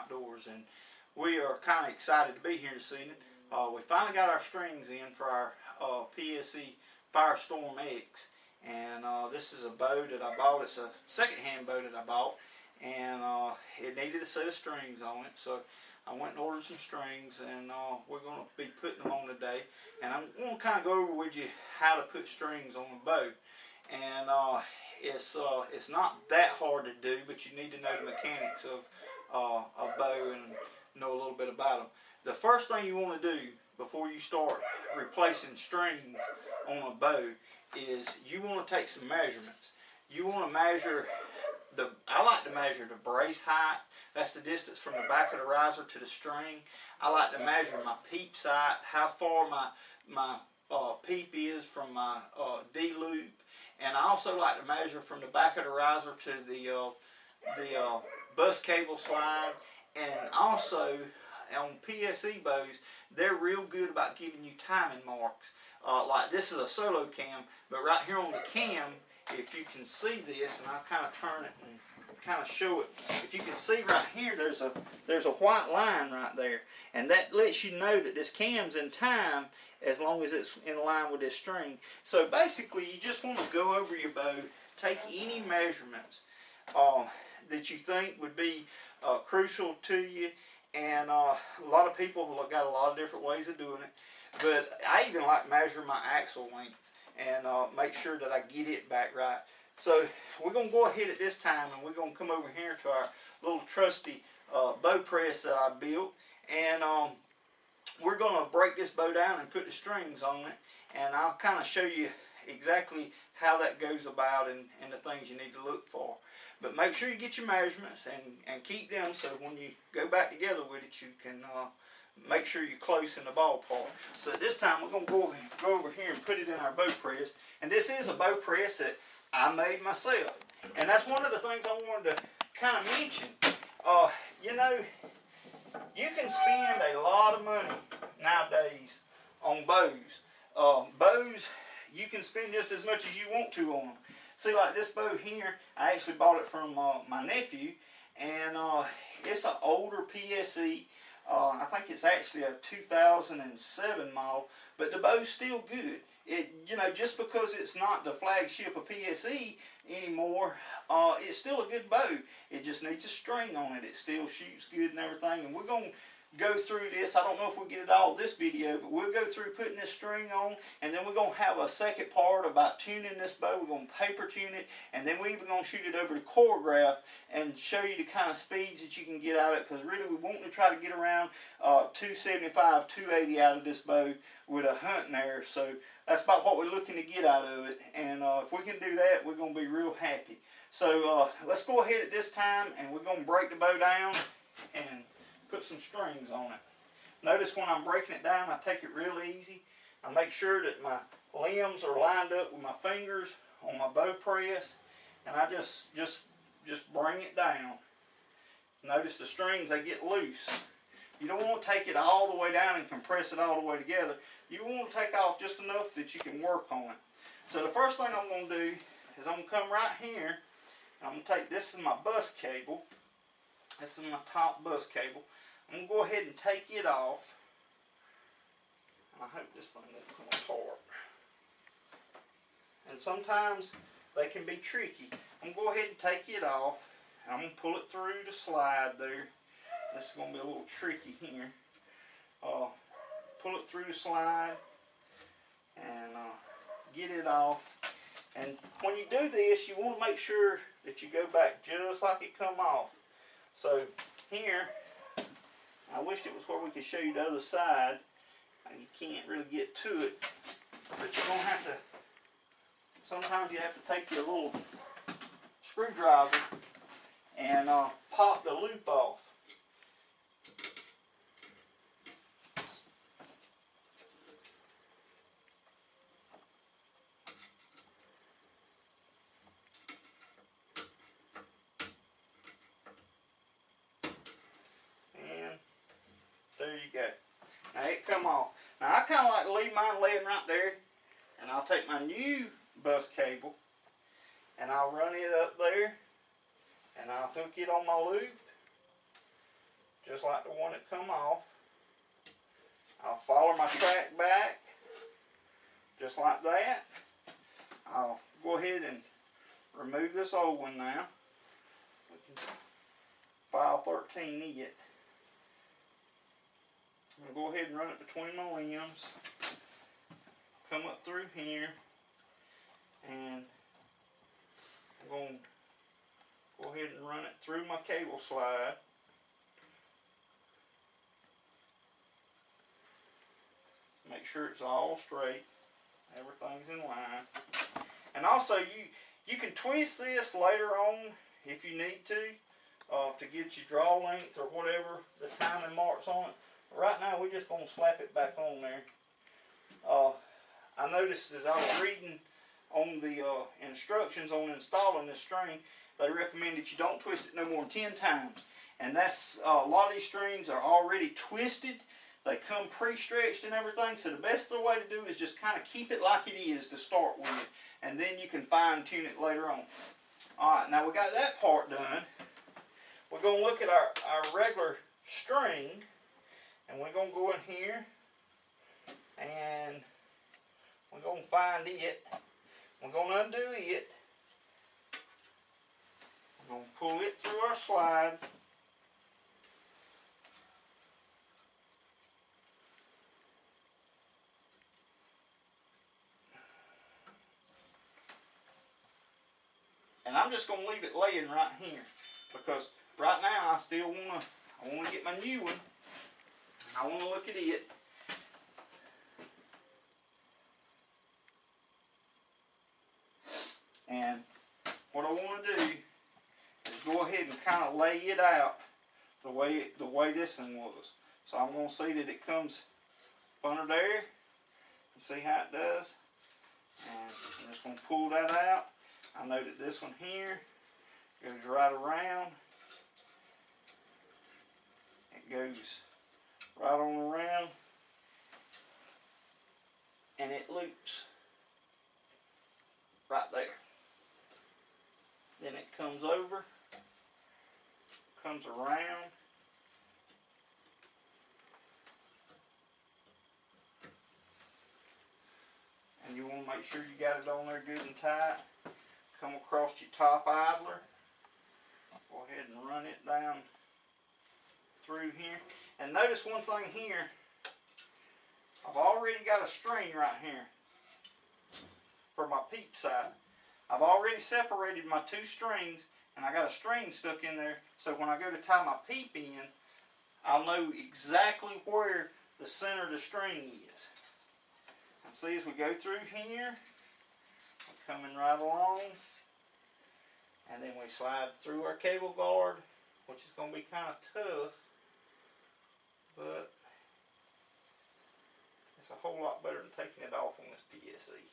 outdoors, and we are kind of excited to be here this evening. We finally got our strings in for our Pse Firestorm X, and this is a bow that I bought. It's a second-hand bow that I bought, and it needed a set of strings on it, so I went and ordered some strings, and we're going to be putting them on today. And I'm going to kind of go over with you how to put strings on a bow. And it's not that hard to do, but you need to know the mechanics of a bow and know a little bit about them. The first thing you want to do before you start replacing strings on a bow is you want to take some measurements. You want to measure I like to measure the brace height. That's the distance from the back of the riser to the string. I like to measure my peep sight, how far my peep is from my D loop, and I also like to measure from the back of the riser to the bus cable slide. And also on PSE bows, they're real good about giving you timing marks. Like this is a solo cam, but right here on the cam, if you can see this, and I'll kind of turn it and kind of show it. If you can see right here, there's a white line right there, and that lets you know that this cam's in time as long as it's in line with this string. So basically, you just want to go over your bow, take any measurements that you think would be crucial to you, and a lot of people have got a lot of different ways of doing it, but I even like measuring my axle length and make sure that I get it back right. So we're going to go ahead at this time, and we're going to come over here to our little trusty bow press that I built, and we're going to break this bow down and put the strings on it, and I'll kind of show you exactly how that goes about and the things you need to look for. But make sure you get your measurements and keep them, so when you go back together with it, you can make sure you're close in the ballpark. So at this time, we're going to go over here and put it in our bow press. And this is a bow press that I made myself. And that's one of the things I wanted to kind of mention. You know, you can spend a lot of money nowadays on bows. Bows, you can spend just as much as you want to on them. See, like this bow here, I actually bought it from my nephew, and it's an older PSE. I think it's actually a 2007 model, but the bow's still good. You know, just because it's not the flagship of PSE anymore, it's still a good bow. It just needs a string on it. It still shoots good and everything, and we're going to go through this. I don't know if we'll get it all this video, but we'll go through putting this string on, and then we're going to have a second part about tuning this bow. We're going to paper tune it, and then we're even going to shoot it over to choreograph and show you the kind of speeds that you can get out of it, because really we want to try to get around 275, 280 out of this bow with a hunting arrow. So that's about what we're looking to get out of it, and if we can do that, we're going to be real happy. So let's go ahead at this time, and we're going to break the bow down and put some strings on it. Notice when I'm breaking it down, I take it real easy. I make sure that my limbs are lined up with my fingers on my bow press, and I just bring it down. Notice the strings, they get loose. You don't want to take it all the way down and compress it all the way together. You want to take off just enough that you can work on it. So the first thing I'm going to do is I'm going to come right here, and I'm going to take, this is my bus cable. This is my top bus cable. I'm going to go ahead and take it off. I hope this thing won't come apart. And sometimes they can be tricky. I'm going to go ahead and take it off. And I'm going to pull it through the slide there. This is going to be a little tricky here. Pull it through the slide and get it off. And when you do this, you want to make sure that you go back just like it come off. So here, I wished it was where we could show you the other side. And you can't really get to it, but you're going to have to, sometimes you have to take your little screwdriver and pop the loop off. And there you go. Now it come off. Now I kind of like to leave mine laying right there, and I'll take my new bus cable and I'll run it up there and I'll hook it on my loop, just like the one that come off. I'll follow my track back, just like that. I'll go ahead and remove this old one now. We can file 13 it. I'm going to go ahead and run it between my limbs. Come up through here. And I'm going to go ahead and run it through my cable slide. Make sure it's all straight. Everything's in line. And also you can twist this later on if you need to get your draw length or whatever the timing marks on it. Right now we're just going to slap it back on there. I noticed as I was reading on the instructions on installing this string, they recommend that you don't twist it no more than 10 times. And that's a lot of these strings are already twisted. They come pre-stretched and everything, so the best way to do is just kind of keep it like it is to start with, and then you can fine-tune it later on. Alright, now we got that part done. We're going to look at our regular string, and we're going to go in here, and we're going to find it. We're going to undo it. We're going to pull it through our slide. And I'm just going to leave it laying right here, because right now I want to get my new one, and I want to look at it. And what I want to do is go ahead and kind of lay it out the way this one was. So I'm going to see that it comes under there, and see how it does. And I'm just going to pull that out. I know that this one here goes right around. It goes right on around, and it loops right there. Then it comes over, comes around, and you want to make sure you got it on there good and tight. Come across your top idler, go ahead and run it down through here. And notice one thing here, I've already got a string right here for my peep side. I've already separated my two strings, and I got a string stuck in there, so when I go to tie my peep in, I'll know exactly where the center of the string is. And see, as we go through here, we're coming right along, and then we slide through our cable guard, which is going to be kind of tough, but it's a whole lot better than taking it off on this PSE,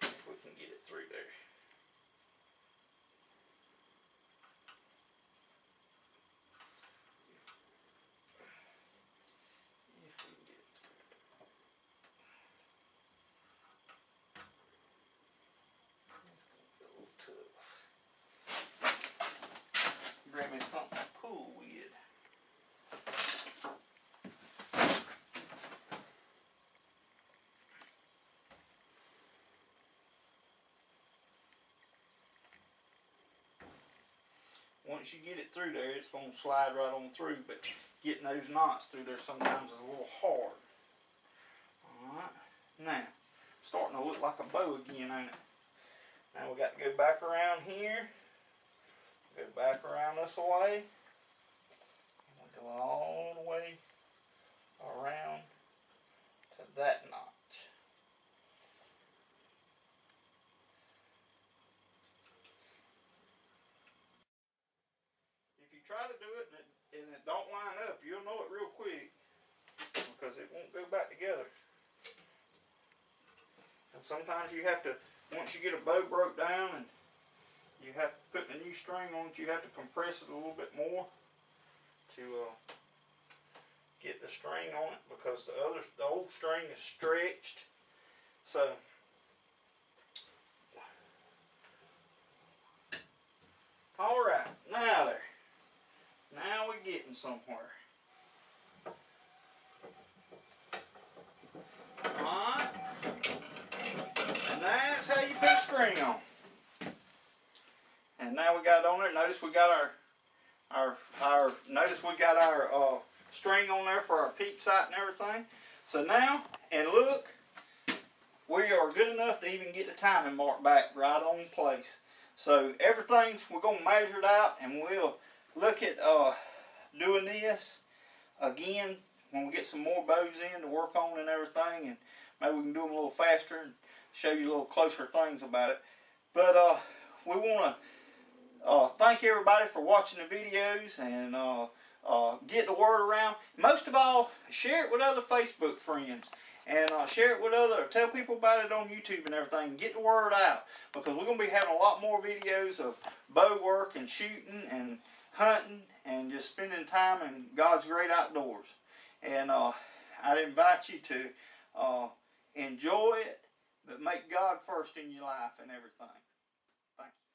if we can get it through there. Grab me something to pull with. Once you get it through there, it's going to slide right on through, but getting those knots through there sometimes is a little hard. Alright, now, starting to look like a bow again, ain't it? Now we got to go back around here. Go back around this way, and we'll go all the way around to that notch. If you try to do it and it don't line up, you'll know it real quick, because it won't go back together. And sometimes you have to, once you get a bow broke down and you have to put a new string on it, you have to compress it a little bit more to get the string on it, because the old string is stretched. So alright, now we're getting somewhere. string on. And now we got it on there. Notice we got our string on there for our peep sight and everything. So now, and look, we are good enough to even get the timing mark back right on place. So everything, we're going to measure it out, and we'll look at doing this again when we get some more bows in to work on and everything, and maybe we can do them a little faster and show you a little closer things about it. But we want to thank everybody for watching the videos, and get the word around. Most of all, share it with other Facebook friends, and share it with tell people about it on YouTube and everything. Get the word out, because we're going to be having a lot more videos of bow work and shooting and hunting and just spending time in God's great outdoors. And I'd invite you to enjoy it, but make God first in your life and everything. Thank you.